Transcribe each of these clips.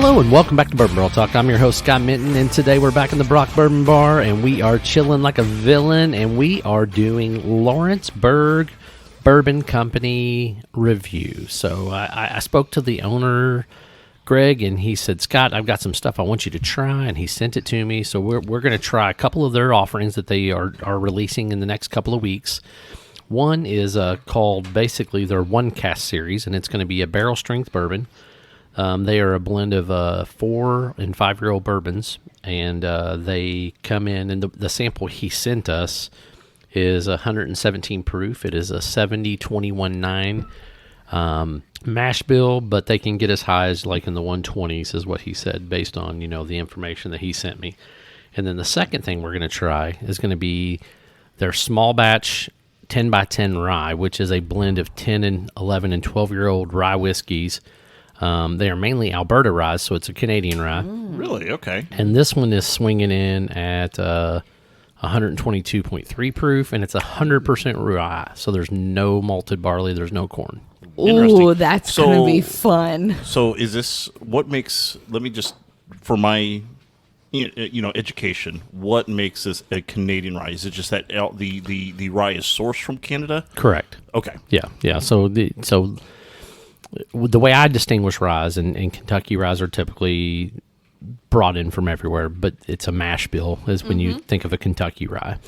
Hello and welcome back to Bourbon Barrel Talk. I'm your host, Scott Minton, and today we're back in the Brock Bourbon Bar, and we are chilling like a villain, and we are doing Lawrenceburg Bourbon Company review. So I spoke to the owner, Greg, and he said, Scott, I've got some stuff I want you to try, and he sent it to me. So we're going to try a couple of their offerings that they are releasing in the next couple of weeks. One is called basically their one cask series, and it's going to be a barrel strength bourbon. They are a blend of 4 and 5 year old bourbons, and they come in, and the sample he sent us is 117 proof. It is a 70-21-9 mash bill, but they can get as high as like in the 120s is what he said based on, the information that he sent me. And then the second thing we're going to try is going to be their small batch 10x10 rye, which is a blend of 10 and 11 and 12 year old rye whiskeys. They are mainly Alberta rye, so it's a Canadian rye. Really? Okay. And this one is swinging in at 122.3 proof, and it's 100% rye. So there's no malted barley, there's no corn. Ooh, that's going to be fun. So is this, what makes, let me just, for my, education, what makes this a Canadian rye? Is it just that the rye is sourced from Canada? Correct. Okay. Yeah. So the way I distinguish ryes, and Kentucky ryes are typically brought in from everywhere, but it's a mash bill is when you think of a Kentucky rye.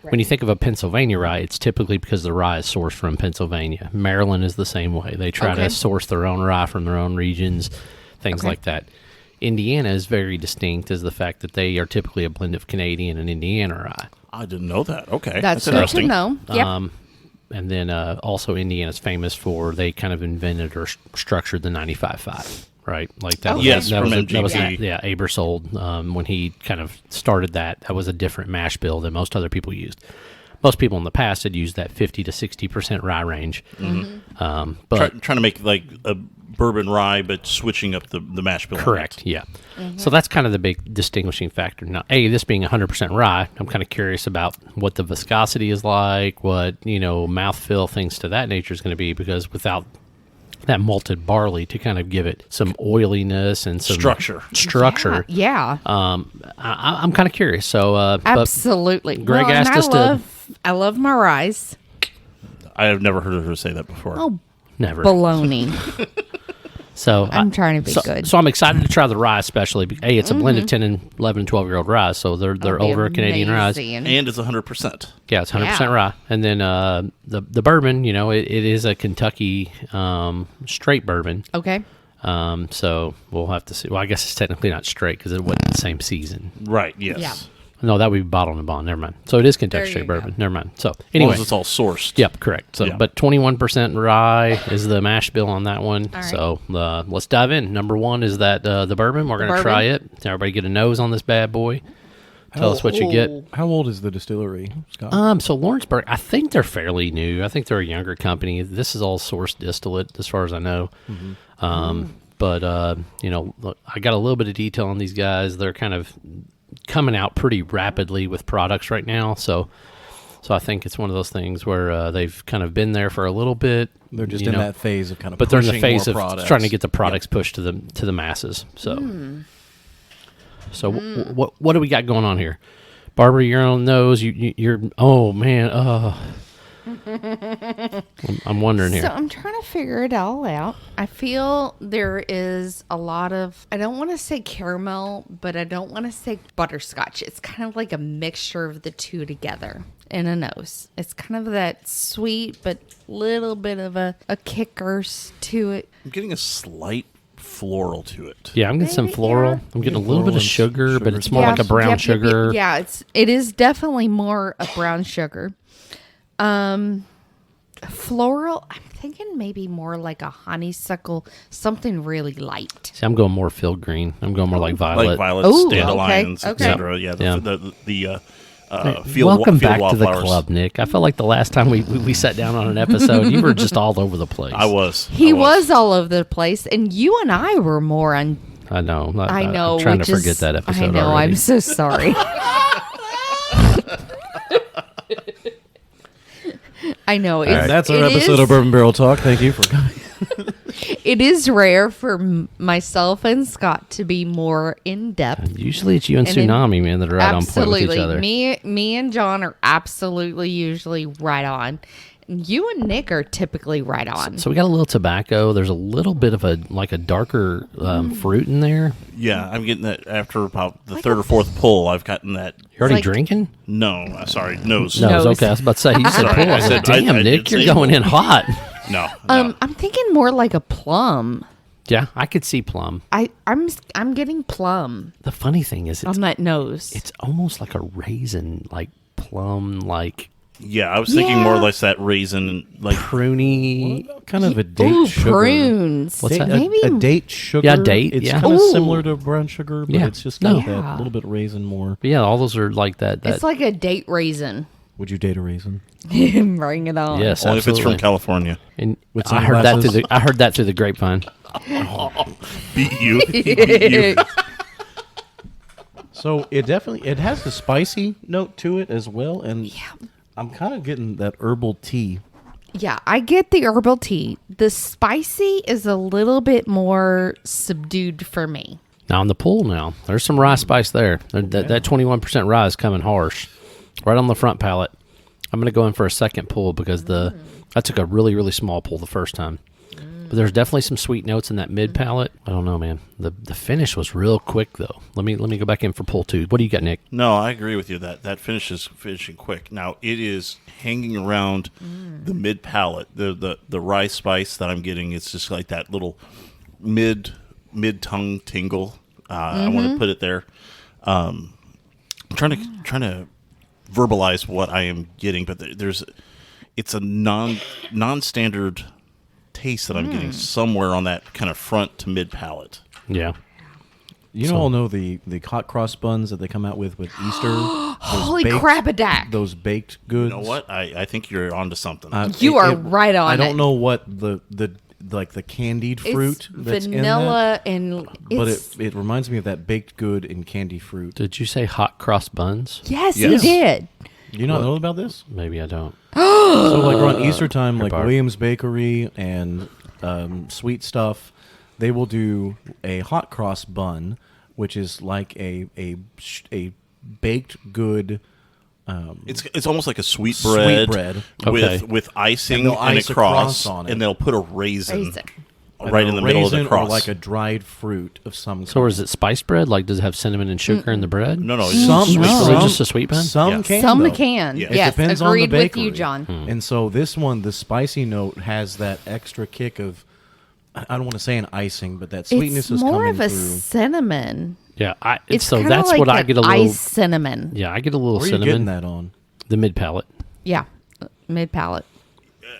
Right. When you think of a Pennsylvania rye, it's typically because the rye is sourced from Pennsylvania. Maryland is the same way. They try to source their own rye from their own regions, things like that. Indiana is very distinct as the fact that they are typically a blend of Canadian and Indiana rye. I didn't know that. Okay. That's good interesting to know. Yep. And then also Indiana's famous for they kind of invented or structured the 95.5, right? Like that. Yes, that was BBT. Abersold when he kind of started that. That was a different mash bill than most other people used. Most people in the past had used that 50 to 60% rye range. Mm-hmm. But trying to make like a bourbon rye, but switching up the mash bill. Correct. Yeah. So that's kind of the big distinguishing factor. Now, this being 100% rye, I'm kind of curious about what the viscosity is like, what mouthfeel, things to that nature is going to be, because without that malted barley to kind of give it some oiliness and some structure. Yeah. I'm kind of curious. So absolutely. Greg asked us I love my ryes. I have never heard of her say that before. Oh, never. baloney. So I'm trying to be good. So I'm excited to try the rye, especially. It's a blend of 10 and 11 and 12 year old rye, so they're older Canadian ryes. And it's 100%. Yeah, it's 100% rye. And then the bourbon, it is a Kentucky straight bourbon. Okay. So we'll have to see. Well, I guess it's technically not straight because it wasn't the same season. Right. Yes. Yeah. No, that would be bottled and bond. Never mind. So it is Kentucky straight bourbon. Never mind. So anyway, it's all sourced. Yep, correct. So, but 21% rye is the mash bill on that one. All right. So let's dive in. Number one is that the bourbon. We're going to try it. Everybody get a nose on this bad boy. Tell us what you get. How old is the distillery, Scott? So Lawrenceburg, I think they're fairly new. I think they're a younger company. This is all sourced distillate, as far as I know. But look, I got a little bit of detail on these guys. They're kind of coming out pretty rapidly with products right now, so I think it's one of those things where they've kind of been there for a little bit. They're just in that phase of kind of, but they're in the phase of products. trying to get the products pushed to the masses. So, what do we got going on here, Barbara? You're on those. You're oh man, I'm wondering here. So I'm trying to figure it all out. I feel there is a lot of, I don't want to say caramel, but I don't want to say butterscotch. It's kind of like a mixture of the two together in a nose. It's kind of that sweet, but little bit of a kickers to it. I'm getting a slight floral to it. Yeah, I'm getting some floral. Yeah. I'm getting a little bit of sugar, but it's more like a brown sugar. Yeah, it is definitely more a brown sugar. Floral, I'm thinking maybe more like a honeysuckle, something really light. See, I'm going more field green. I'm going more like violet. Like violets, Ooh, dandelions, okay. etc. Yeah, Welcome back to the flowers. club, Nick. I felt like the last time we sat down on an episode, you were just all over the place. I was. He was all over the place, and you and I were more on. I know. I know. I'm trying to forget that episode. I know. Already. I'm so sorry. I know. That's our episode of Bourbon Barrel Talk. Thank you for coming. It is rare for myself and Scott to be more in depth. Usually it's you and Tsunami, man, that are right on point with each other. Me and John are absolutely usually right on. You and Nick are typically right on. So we got a little tobacco. There's a little bit of a darker fruit in there. Yeah, I'm getting that after about the third or fourth pull. I've gotten that. You're already drinking? No, sorry, nose. No, okay. I was about to say, you said pull. I said, damn, Nick, you're going in hot. No. I'm thinking more like a plum. Yeah, I could see plum. I'm getting plum. The funny thing is, on that nose. It's almost like a raisin, like plum, like. Yeah, I was thinking more or less that raisin, like pruny, kind of a date sugar. Prunes. What's that? Maybe a date sugar. Yeah, date. It's yeah. kind of similar to brown sugar, but Yeah. it's just got No. that little bit raisin more. But yeah, all those are like that. it's like a date raisin. Would you date a raisin? Bring it on. Yes, only if it's absolutely. from California. And With I heard that sunglasses? I heard that through the grapevine. Beat you. Beat you. So it has the spicy note to it as well, and I'm kind of getting that herbal tea. Yeah, I get the herbal tea. The spicy is a little bit more subdued for me. Now on the pool, there's some rye spice there. That 21% rye is coming harsh, right on the front palate. I'm gonna go in for a second pull because I took a really, really small pull the first time. But there's definitely some sweet notes in that mid palate. I don't know, man. The finish was real quick though. Let me go back in for pull 2. What do you got, Nick? No, I agree with you that finish is finishing quick. Now it is hanging around the mid palate. The rye spice that I'm getting, it's just like that little mid tongue tingle. I want to put it there. I'm trying to verbalize what I am getting, but it's a non-standard taste that I'm getting somewhere on that kind of front to mid palate. Yeah. You all know the hot cross buns that they come out with Easter. Holy crap-a-dack. Those baked goods. You know what? I think you're onto something. You are right on I it. don't know what the candied fruit that's vanilla in that, and but it reminds me of that baked good and candy fruit. Did you say hot cross buns? Yes, Yes. he did. Do you not know about this? Maybe I don't. So like around Easter time, like Barb. Williams Bakery and Sweet Stuff, they will do a hot cross bun, which is like a baked good. It's almost like a sweet bread, Okay. with icing And they'll and a ice a cross, cross on it. and they'll put a raisin, Raisin. right in the middle of the raisin cross. or like a dried fruit of some kind. So is it spice bread? Like, does it have cinnamon and sugar in the bread? no, it's Some, sweet Is it bread. just a sweet bun? Some Yeah. can. Some though. can. Yeah. Yes, It depends on the agreed with you, bakery. John. And so this one, the spicy note has that extra kick of, I don't want to say an icing, but that sweetness It's is more coming of a through. cinnamon. Yeah. It's so kinda that's like what I an get a little. ice cinnamon. Yeah, I get a little Where are you getting cinnamon. that on? The mid palate. Yeah, mid palate.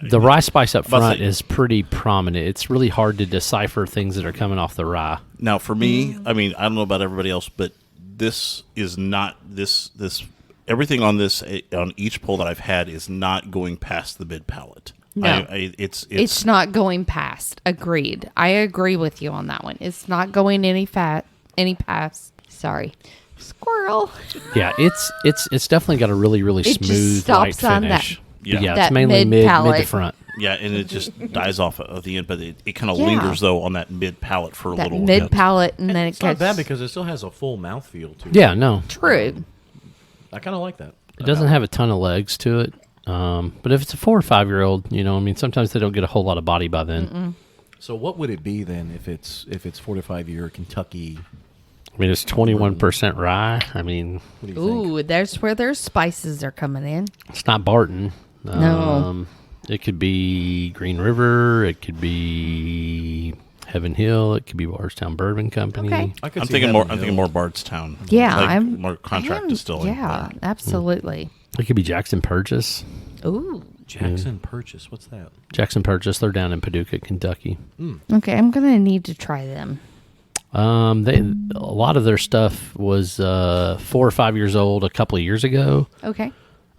The rye spice up About front the- is pretty prominent. It's really hard to decipher things that are coming off the rye. Now, for me, I mean, I don't know about everybody else, but this is not this. Everything on this on each pull that I've had is not going past the mid palate. No. It's not going past. Agreed. I agree with you on that one. It's not going any past. Sorry, squirrel. Yeah, it's definitely got a really, really It just smooth light stops on that- finish. Yeah. Yeah, that it's mainly mid mid-palate. to front. Yeah, and it just dies off at the end, but it kind of Yeah. lingers though on that mid palate for a That little. mid palate, and then It's it not gets bad because it still has a full mouthfeel to it. Yeah, no, true. I kind of like that. it doesn't have a ton of legs to it. But if it's a 4 or 5 year old, I mean, sometimes they don't get a whole lot of body by then. So what would it be then if it's 4 to 5 year Kentucky? I mean, it's 21% rye. I mean, What do you think? Ooh, there's where their spices are coming in. it's not Barton. No. It could be Green River. It could be Heaven Hill. It could be Bardstown Bourbon Company. Okay. I could I'm see thinking Heaven more. I'm Hill. thinking more Bardstown. Yeah, like I'm more contract I am- distilling. Yeah, absolutely. It could be Jackson Purchase. Ooh. Jackson Purchase. What's that? Jackson Purchase. They're down in Paducah, Kentucky. Okay, I'm gonna need to try them. A lot of their stuff was 4 or 5 years old a couple of years ago. Okay.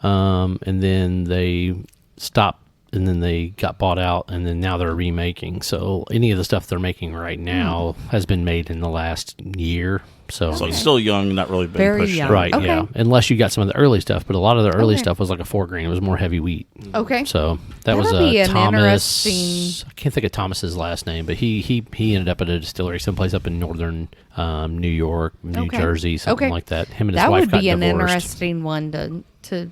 And then they stopped and then they got bought out, and then now they're remaking. So any of the stuff they're making right now has been made in the last year. So, So it's still young, not really been Very pushed. young. right, Okay. yeah. Unless you got some of the early stuff, but a lot of the early Okay. stuff was like a 4 grain. It was more heavy wheat. Okay. So that That'll was be an Thomas. interesting- I can't think of Thomas's last name, but he ended up at a distillery someplace up in northern New York, New Okay. Jersey, something Okay. like that. Him and his That wife would got be an divorced. interesting one to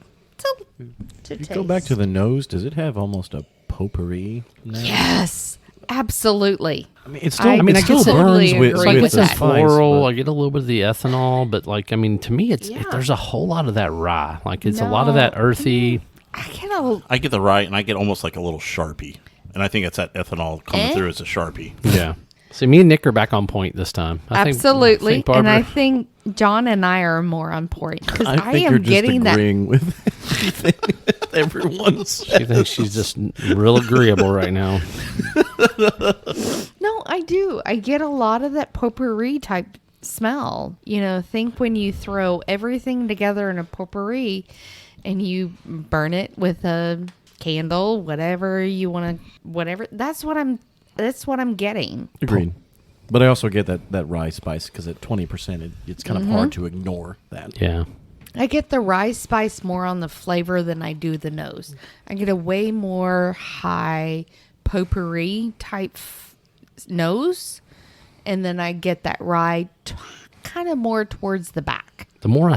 You taste. go back to the nose. Does it have almost a potpourri? Now? Yes, absolutely. I mean, it's still. I mean, I it still get totally burns with, agree Like with it's the a that. spice, floral. but- I get a little bit of the ethanol, but like I mean, to me, Yeah. there's a whole lot of that rye. Like it's a lot of that earthy. I cannot. I get the rye, and I get almost like a little Sharpie. And I think it's that ethanol coming through as a Sharpie. Yeah. See, me and Nick are back on point this time. Absolutely, think and I Barbara- think John and I are more on point because I, think am you're just getting that. agreeing with everything that everyone's. she thinks she's just real agreeable right now. No, I do. I get a lot of that potpourri type smell. You know, think when you throw everything together in a potpourri and you burn it with a candle, whatever you want to, whatever. That's what I'm getting. Agreed. But I also get that rye spice because at 20%, it's kind of hard to ignore that. Yeah. I get the rye spice more on the flavor than I do the nose. I get a way more high potpourri type nose, and then I get that rye kind of more towards the back. The more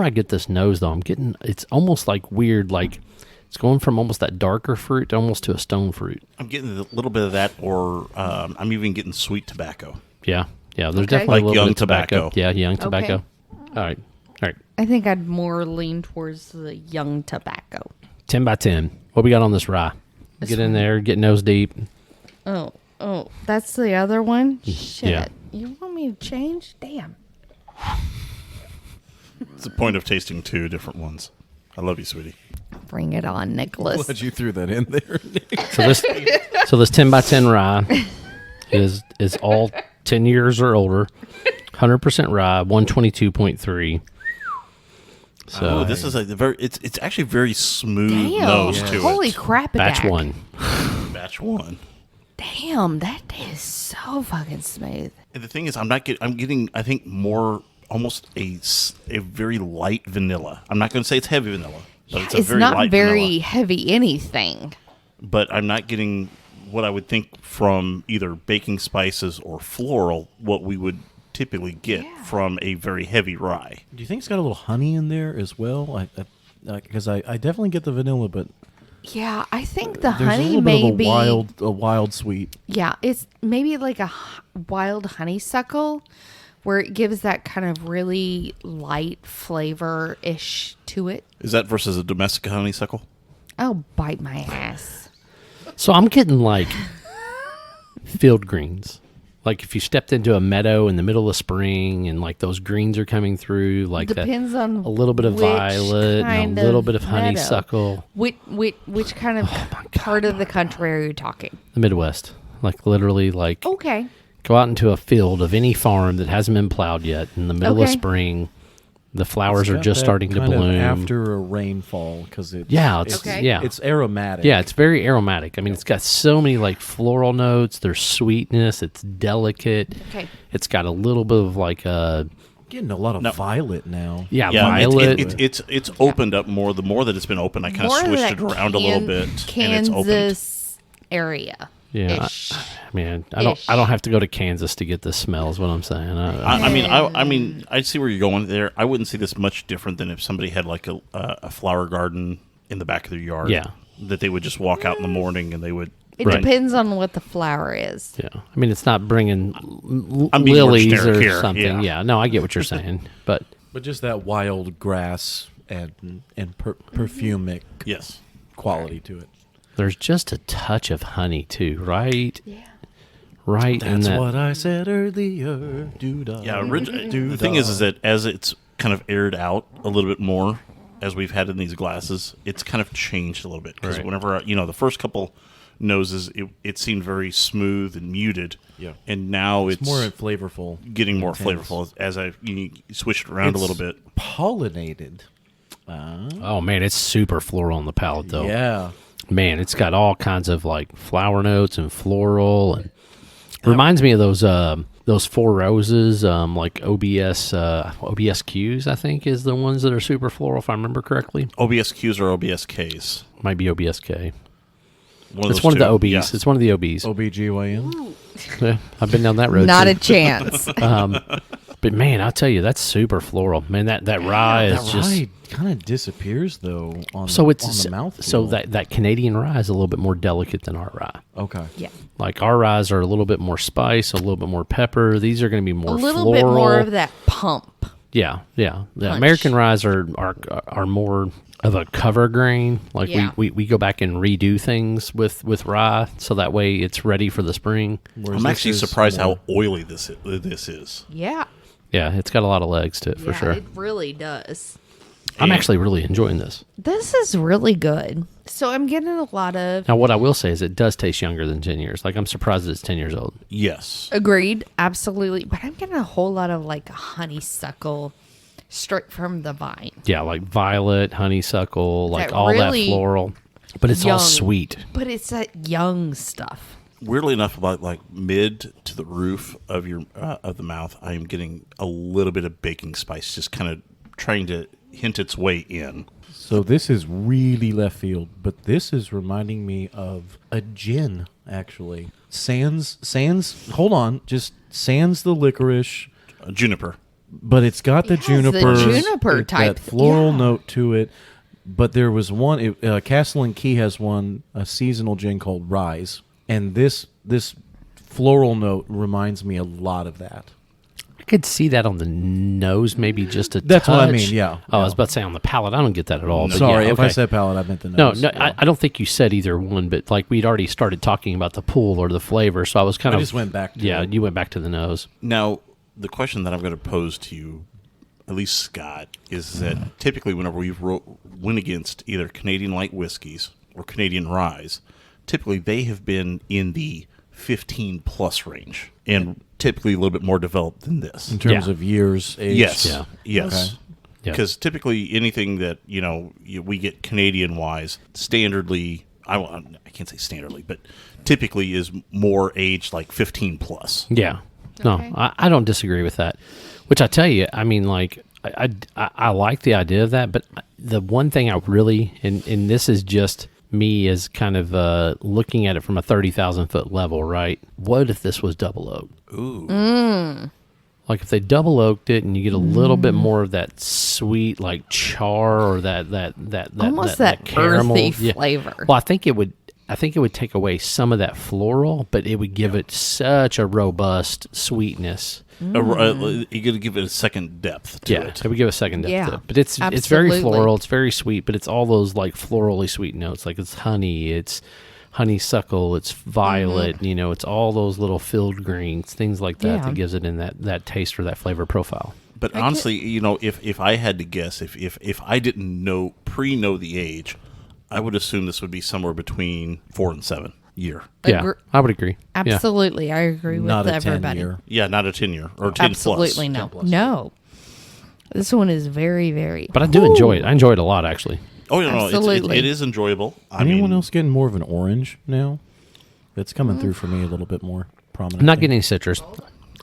I get this nose, though, I'm getting it's almost like weird. Like it's going from almost that darker fruit almost to a stone fruit. I'm getting a little bit of that, or I'm even getting sweet tobacco. Yeah. Yeah. There's Okay. definitely Like a little young bit of tobacco. tobacco. Yeah. Young tobacco. All right. All right. I think I'd more lean towards the young tobacco. 10 by 10. What we got on this rye? Get in there, get nose deep. Oh, that's the other one? Shit. Yeah. You want me to change? Damn. It's the point of tasting 2 different ones. I love you, sweetie. Bring it on, Nicholas. Glad you threw that in there. So this 10 by 10 rye is all 10 years or older. 100% rye, 122.3. So This is it's actually very smooth Damn. nose to Holy it. crap. batch 1. Batch 1. Damn, that is so fucking smooth. And the thing is, I'm getting I think more almost a very light vanilla. I'm not going to say it's heavy vanilla, but it's a It's very not light very vanilla. heavy anything. But I'm not getting what I would think from either baking spices or floral, what we would typically get from a very heavy rye. Do you think it's got a little honey in there as well? Because I definitely get the vanilla, but Yeah, I think the there's a honey little may bit be. of a wild sweet. Yeah, it's maybe like a wild honeysuckle where it gives that kind of really light flavor ish to it. Is that versus a domestic honeysuckle? Oh, bite my ass. So I'm getting like field greens. Like if you stepped into a meadow in the middle of spring and like those greens are coming through, like Depends that, on a little bit of which violet and kind a little of bit of meadow. honeysuckle. Which kind of part of the country are you talking? The Midwest, like literally, like Okay. go out into a field of any farm that hasn't been plowed yet in the middle of Okay. spring. The flowers It's are got just that starting to kind of bloom. after a rainfall because it's Okay. it's aromatic. Yeah, it's very aromatic. I mean, it's got so many like floral notes. There's sweetness. It's delicate. Okay. It's got a little bit of like a getting a lot of violet now. yeah, Yeah, violet. it's opened up more. The more that it's been open, I kind of More of switched that it around a little bit, and it's opened. Kansas area. Yeah, Ish. Man, I don't have to go to Kansas to get this smell. Is what I'm saying. I mean, I see where you're going there. I wouldn't see this much different than if somebody had like a flower garden in the back of their yard. Yeah. that they would just walk out in the morning and they would. It Right. depends on what the flower is. Yeah, I mean, it's not bringing I'm being more lilies generic or here, something. yeah. Yeah, no, I get what you're saying, but But just that wild grass and perfumic Yes. quality to it. there's just a touch of honey too, right? Yeah. Right, in That's that. what I said earlier. Doo-dah. Yeah. The Doo-dah. thing is that as it's kind of aired out a little bit more, as we've had in these glasses, it's kind of changed a little bit. Because Right. whenever, the first couple noses, it seemed very smooth and muted. Yeah. And now it's It's more flavorful. getting more intense. flavorful as you switched it around a little bit. Pollinated. Oh man, it's super floral on the palate though. Yeah. Man, it's got all kinds of like flower notes and floral, and reminds me of those Four Roses, like OBSQs. I think is the ones that are super floral, if I remember correctly. OBSQs or OBSKs? Might be OBSK. One It's one of the OBs. Yes. It's one of the OBs. OBGYN. Yeah, I've been down that road. Not too. a chance. But man, I'll tell you, that's super floral. Man, that rye is That just. rye kind of disappears though on So it's on the mouthfeel. so that Canadian rye is a little bit more delicate than our rye. Okay. Yeah. Like our ryes are a little bit more spice, a little bit more pepper. These are going to be more A little floral. bit more of that pump. Yeah. The Punch. American ryes are more of a cover grain. Like Yeah. we go back and redo things with rye, so that way it's ready for the spring. Whereas I'm this actually is surprised more- how oily this is. Yeah. Yeah, it's got a lot of legs to it for Yeah, sure. it really does. I'm actually really enjoying this. This is really good. So I'm getting a lot of Now, what I will say is it does taste younger than 10 years. Like, I'm surprised that it's 10 years old. Yes. agreed, absolutely. But I'm getting a whole lot of like honeysuckle straight from the vine. Yeah, like violet, honeysuckle, like That all really that floral. But it's all young. sweet. But it's that young stuff. Weirdly enough, about like mid to the roof of your of the mouth, I am getting a little bit of baking spice, just kind of trying to hint its way in. So this is really left field, but this is reminding me of a gin, actually. Sans, hold on, just sans the licorice, Juniper. but it's got the It has the juniper, juniper type, that floral yeah. note to it. But there was one, Castle and Key has one, a seasonal gin called Rise, and this floral note reminds me a lot of that. I could see that on the nose, maybe just a That's what I touch. mean, yeah. Oh, I was about to say on the palate. I don't get that at all. But Sorry, yeah, if I okay. said palate, I meant the No, nose. no, Yeah. I don't think you said either one, but like we'd already started talking about the pool or the flavor, so I was kind I of just went back to yeah, it. you went back to the nose. Now, the question that I'm going to pose to you, at least Scott, is that typically whenever we went against either Canadian light whiskeys or Canadian ryes, typically they have been in the 15 plus range and typically a little bit more developed than this. In terms Yeah. of years, age. Yes. Yeah. Yes. Okay. Yeah. Because typically anything that, we get Canadian wise, standardly, I can't say standardly, but typically is more aged like 15 plus. Yeah. No, Okay. I don't disagree with that. Which I tell you, I mean, like, I like the idea of that, but the one thing I really, and this is just me as kind of looking at it from a 30,000 foot level, right? What if this was double oaked? Ooh. Like if they double oaked it and you get a little bit more of that sweet, like char or that Almost that caramel earthy flavor. Well, I think it would take away some of that floral, but it would give it such a robust sweetness. You got to give it a second depth to Yeah, it. it would give a second depth Yeah, to it. But it's very absolutely. floral, it's very sweet, but it's all those like florally sweet notes. Like it's honey, it's honeysuckle, it's violet, it's all those little filled greens, things like that Yeah. that gives it in that taste or that flavor profile. But honestly, if I had to guess, if I didn't know the age, I would assume this would be somewhere between 4 and 7 year. Yeah, I would agree. Yeah. Absolutely. I agree with Not a everybody. 10 year. Yeah, not a 10 year or 10 Absolutely plus. no. 10 plus. No. This one is very, very. But I do enjoy it. I enjoy it a lot, actually. Oh, no, Absolutely. it is enjoyable. Anyone else getting more of an orange now? It's coming through for me a little bit more prominent. I'm not getting any citrus.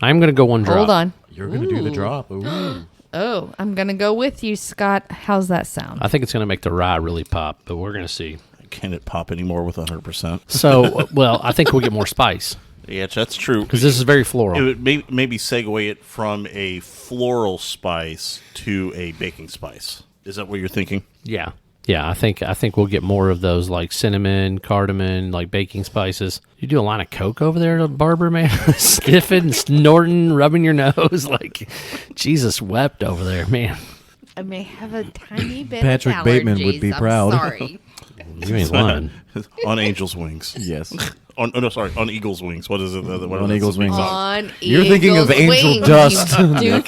I'm going to go one drop. Hold on. You're going to do the drop. Ooh. Oh, I'm going to go with you, Scott. How's that sound? I think it's going to make the rye really pop, but we're going to see. Can it pop anymore with 100%? So, well, I think we'll get more spice Yeah, that's true. because this is very floral. It would maybe segue it from a floral spice to a baking spice. Is that what you're thinking? Yeah. Yeah, I think we'll get more of those like cinnamon, cardamom, like baking spices. You do a line of coke over there at a barber, man? Sniffing, snorting, rubbing your nose like Jesus wept over there, man. I may have a tiny bit Patrick of Bateman would allergies. be I'm proud. sorry. You ain't lying. On angel's wings. Yes. On eagle's wings. What is it? What On is eagle's the big wings. song? On You're thinking of Eagle's angel wings, dust. you right.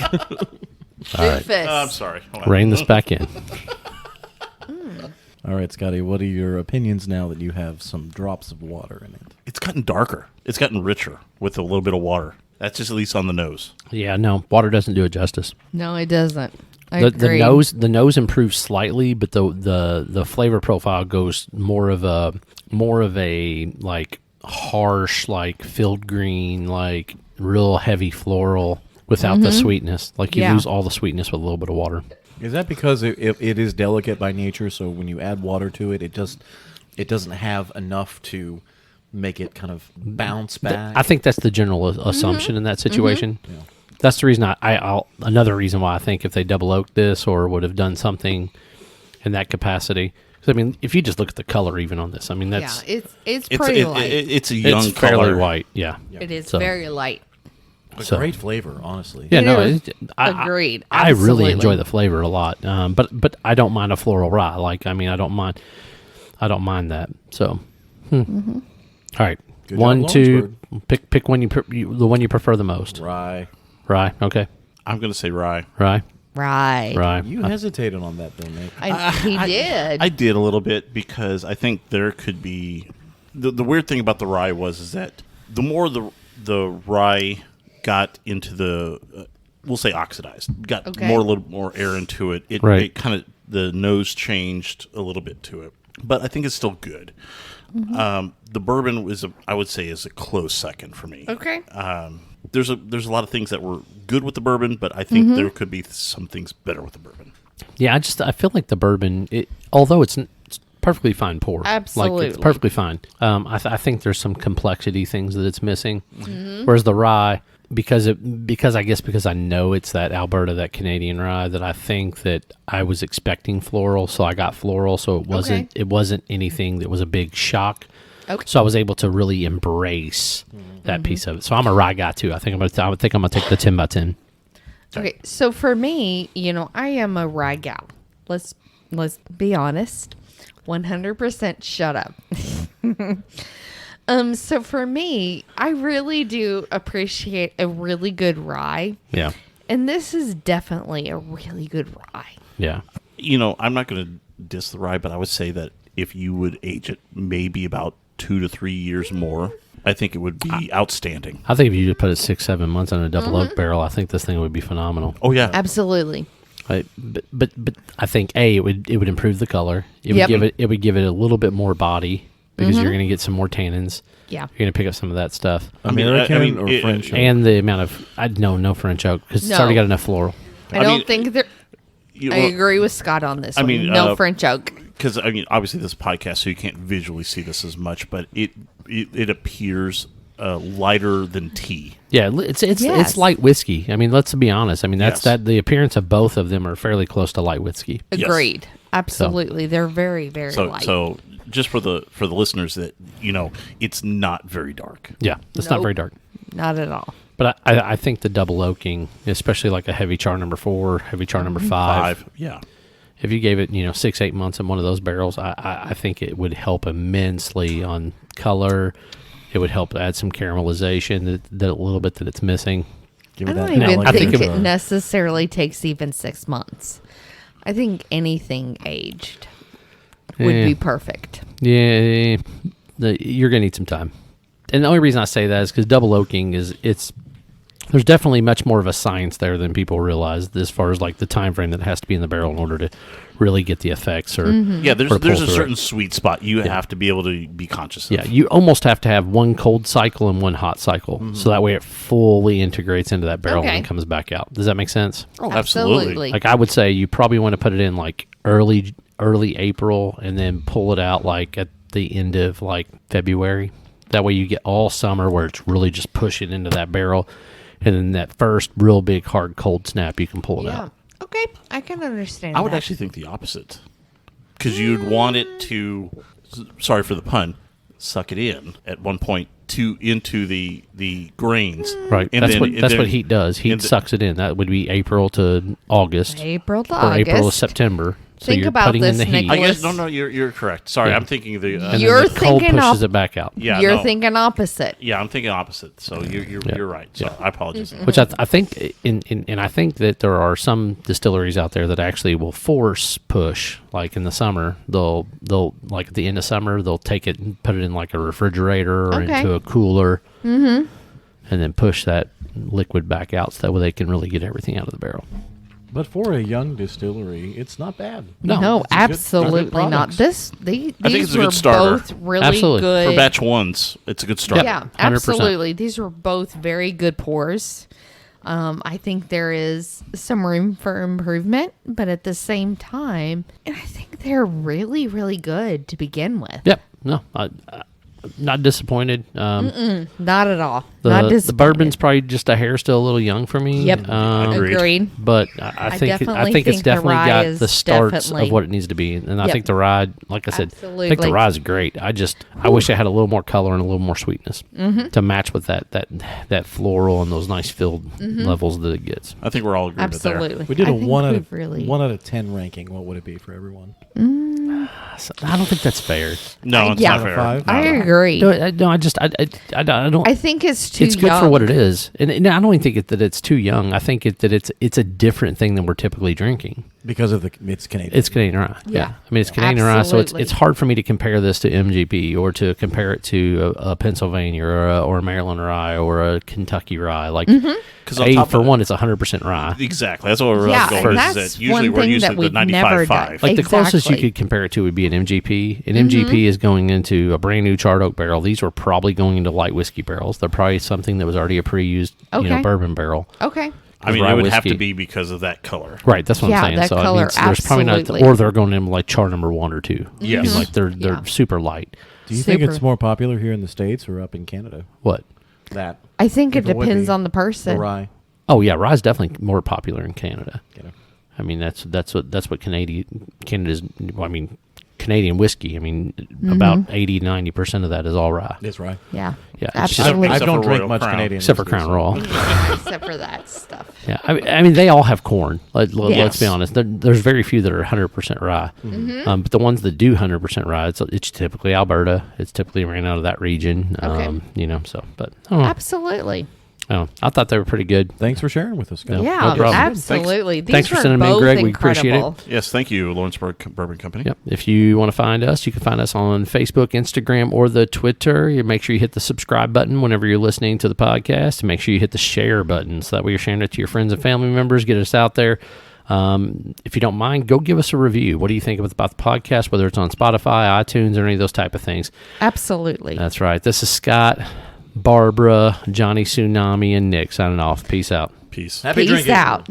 doofus. I'm sorry. Hold on. Rein this back in. All right, Scotty, what are your opinions now that you have some drops of water in it? It's gotten darker. It's gotten richer with a little bit of water. That's just at least on the nose. Yeah, no, water doesn't do it justice. No, it doesn't. The Agreed. nose improves slightly, but the flavor profile goes more of a like harsh, like filled green, like real heavy floral without the sweetness. Like you Yeah. lose all the sweetness with a little bit of water. Is that because it is delicate by nature? So when you add water to it, it doesn't have enough to make it kind of bounce back. I think that's the general assumption in that situation. Yeah. That's the reason I'll another reason why I think if they double oaked this or would have done something in that capacity. 'Cause, I mean, if you just look at the color even on this, I mean, that's it's pretty light. It's a young it's fairly color. white. Yeah. It is So- very light. A So- great flavor, honestly. Yeah, It no, is. I Agreed. I really Absolutely. enjoy the flavor a lot, but I don't mind a floral rye. Like, I mean, I don't mind that. So, All right, Good job, one, two, Lawrenceburg. pick one the one you prefer the most. Rye. Rye, okay, I'm going to say rye. rye, Right. rye. You hesitated on that, though, Nick. He did. I did a little bit because I think there could be the weird thing about the rye is that the more the rye got into the we'll say oxidized, got Okay. a little more air into it. It Right. kind of the nose changed a little bit to it, but I think it's still good. The bourbon I would say is a close second for me. Okay. There's a lot of things that were good with the bourbon, but I think there could be some things better with the bourbon. Yeah, I feel like the bourbon, although it's perfectly fine pour, like Absolutely. it's perfectly fine. I think there's some complexity things that it's missing, whereas the rye, because I know it's that Alberta, that Canadian rye, that I think that I was expecting floral, so I got floral, so it wasn't anything that was a big shock. Okay. So I was able to really embrace that piece of it. So I'm a rye guy too. I think I'm gonna take the 10 by 10. Okay, so for me, I am a rye gal. Let's be honest. 100% shut up. So for me, I really do appreciate a really good rye, Yeah, and this is definitely a really good rye. yeah. I'm not going to diss the rye, but I would say that if you would age it maybe about 2 to 3 years more, I think it would be outstanding. I think if you just put it 6-7 months on a double oak barrel, I think this thing would be phenomenal. Oh yeah, Absolutely. Right, but I think it would improve the color. It Yep. would give it a little bit more body because you're going to get some more tannins. Yeah. You're going to pick up some of that stuff, American or French? and the amount of no French oak because it's No. already got enough floral. I don't think there. You- I agree with Scott on this. I one. mean, no French oak. because obviously this podcast, so you can't visually see this as much, but it appears lighter than tea. Yeah, it's Yes. light whiskey. I mean, let's be honest. I mean, that's Yes. the appearance of both of them are fairly close to light whiskey. Yes. Agreed. Absolutely. They're very, very light. So just for the listeners that it's not very dark. Yeah, it's not Nope. very dark. Not at all. But I think the double oaking, especially like a heavy char number 4, heavy char number 5, Yeah. if you gave it 6-8 months in one of those barrels, I think it would help immensely on color. It would help add some caramelization, that a little bit that it's missing. Give I it don't that even I think think it- it necessarily takes even 6 months. I think anything aged would Yeah. be perfect. Yeah, you're gonna need some time. And the only reason I say that is because double oaking there's definitely much more of a science there than people realize as far as like the time frame that has to be in the barrel in order to really get the effects or Yeah, or there's pull a through certain it. sweet spot you have to be able to be conscious of. Yeah, you almost have to have one cold cycle and one hot cycle, so that way it fully integrates into that barrel Okay. and comes back out. Does that make sense? Oh, absolutely. Like I would say, you probably want to put it in like early April and then pull it out like at the end of like February. That way you get all summer where it's really just pushing into that barrel, and then that first real big hard cold snap you can pull it Yeah. out. Okay, I can understand. I would that. actually think the opposite. Because you'd want it to, sorry for the pun, suck it in at one point into the grains. Right. And That's then- what then- heat does. Heat and the- sucks it in. That would be April to August. April to or August. April to September. So Think you're about putting in this, the heat. Nicholas. I guess, no, you're correct. Sorry, Yeah. I'm thinking the... And You're then the cold thinking pushes of- it back out. yeah, You're no. thinking opposite. Yeah, I'm thinking opposite. So you're right. So I apologize. Which I think, and I think that there are some distilleries out there that actually will force push. Like in the summer, they'll like at the end of summer, they'll take it and put it in like a refrigerator or Okay. into a cooler, and then push that liquid back out so that way they can really get everything out of the barrel. But for a young distillery, it's not bad. No, It's a good- absolutely good not. products. These I think it's a were good starter. both really Absolutely. good. For batch ones, it's a good start. Yeah, 100%. absolutely. These were both very good pours. I think there is some room for improvement, but at the same time, and I think they're really, really good to begin with. Yep. No, not disappointed. Not at all. The Not disappointed. bourbon's probably just a hair still a little young for me. Yep. Agreed. Agreed. But I think definitely it's think the definitely rye got is the starts definitely- of what it needs to be, and I Yep. think the rye, like I said, I think the Absolutely. rye is great. I wish it had a little more color and a little more sweetness to match with that floral and those nice filled levels that it gets. I think we're all agreed with there. Absolutely. We did I a think 1 out we've of really 1 out of 10 ranking. What would it be for everyone? So I don't think that's fair. No, it's Yeah. not fair. Five? No, I no. agree. No, I just I don't. I think it's too it's good young. for what it is, and I don't even think that it's too young. I think that it's a different thing than we're typically drinking. Because of it's Canadian. It's Canadian rye. Yeah. I mean, it's Canadian rye, so Absolutely. it's hard for me to compare this to MGP or to compare it to a Pennsylvania or a Maryland rye or a Kentucky rye. Like, Because on top for of one, it's 100% rye. exactly, that's what we're Yeah, going and is that's that usually one we're thing using that the we've never 95.5. done. Like the closest you Exactly. could compare it to would be an MGP. An MGP is going into a brand new charred oak barrel. These are probably going into light whiskey barrels. They're probably something that was already a pre-used, Okay. bourbon barrel. Okay. I mean, rye it would have whiskey. to be because of that color. Right, that's what Yeah, I'm saying. that So color, there's probably not, absolutely. or they're going in like char number 1 or 2. Yes. I mean, like they're Yeah. super light. Do you think it's Super. more popular here in the States or up in Canada? What? That. I think it If it would depends be. on the The person. rye. Oh yeah, rye's definitely more popular in Canada. You know. I mean that's what Canada's. I mean Canadian whiskey. I mean about 80-90% of that is all rye. It's rye. Yeah. Yeah, it's just- Absolutely. I Except don't for drink Royal much Crown. Canadian. Except for whiskey, Crown so- Royal. Except for that stuff. Yeah, I mean they all have corn. Let's Yes. be honest. There's very few that are 100% rye. But the ones that do 100% rye, it's typically Alberta. It's typically ran out of that region. Okay. So but I don't know. Absolutely. I thought they were pretty good. Thanks for sharing with us, guys. Yeah. Yeah, no problem. absolutely. Thanks for These were sending them in, both Greg. We appreciate it. incredible. Yes, thank you, Lawrenceburg Bourbon Company. Yep. If you want to find us, you can find us on Facebook, Instagram, or the Twitter. You make sure you hit the subscribe button whenever you're listening to the podcast, and make sure you hit the share button so that way you're sharing it to your friends and family members. Get us out there. If you don't mind, go give us a review. What do you think about the podcast, whether it's on Spotify, iTunes, or any of those type of things? Absolutely. That's right. This is Scott, Barbara, Johnny Tsunami, and Nick signing off. Peace out. Peace. Happy Peace drinking. out.